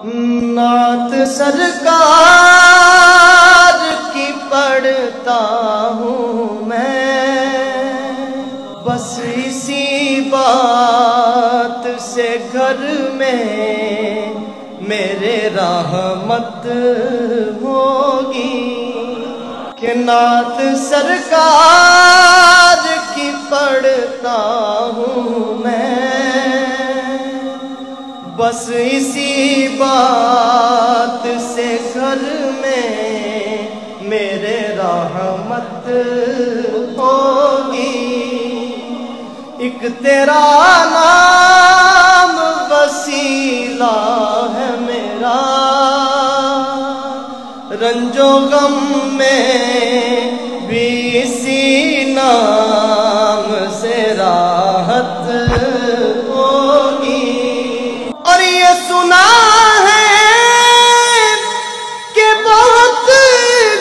नात सरकार की पढ़ता हूँ मैं, बस इसी बात से घर में मेरे रहमत होगी कि नात सरकार की पढ़ता हूँ मैं, बस इसी बात से घर में मेरे रहमत होगी। एक तेरा नाम वसीला है मेरा, रंजो गम में भी इसी नाम से राहत होगी। और ये सुना है कि बहुत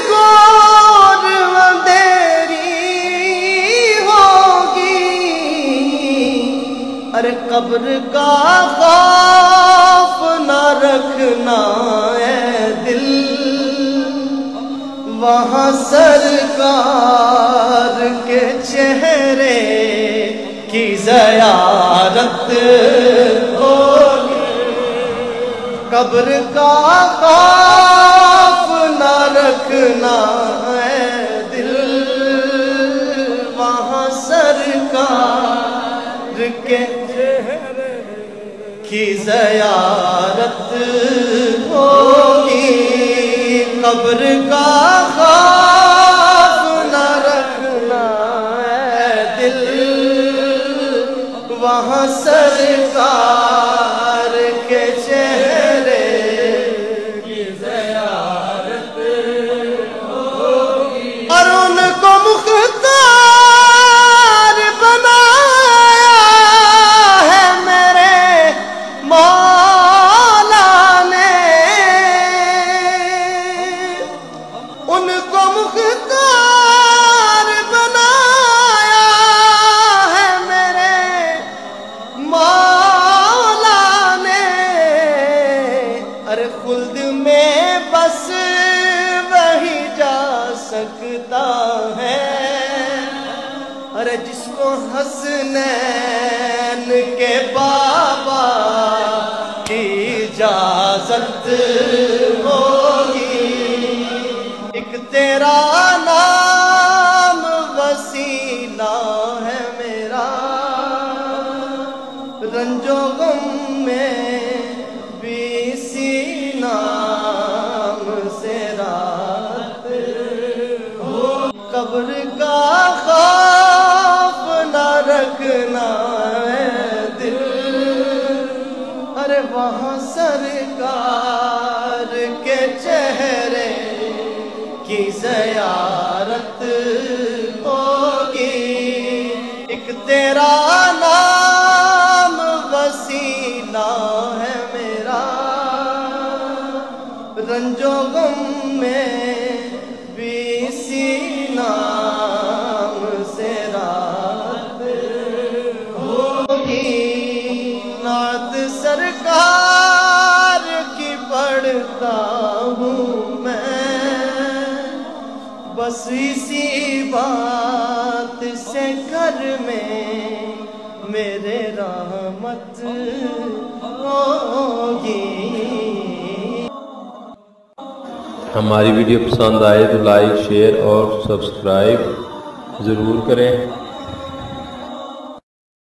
घोर अंधेरी होगी, अरे कब्र का खौफ न रखना है दिल, वहाँ सरकार के चेहरे की ज़ियारत होगी। कब्र का खौफ न रखना है दिल, वहाँ सरकार के चेहरे की ज़ियारत होगी। कब्र का खौफ न रखना है दिल, वहाँ सरकार के चेहरे की ज़ियारत होगी। और उनको मुख्तार बनाया है मेरे मौला ने, उनको मुख्तार बनाया है मेरे मौला ने। अरे खुल्द में बस वही जा सकता है, अरे जिसको हसनैन के बाबा की इजाजत होगी। एक तेरा नाम वसीला है मेरा, रंजो गम में भी इसी नाम से राहत हो। कब्र का खौफ न रखना है दिल, अरे वहाँ सरकार के चेहरे की ज़ियारत होगी। एक तेरा नाम वसीला है मेरा, रंजो गम में भी इसी नाम से राहत होगी। नात सरकार की पढ़ता हूँ मैं, बस इसी बात से घर में मेरे रहमत होगी। हमारी वीडियो पसंद आए तो लाइक शेयर और सब्सक्राइब ज़रूर करें।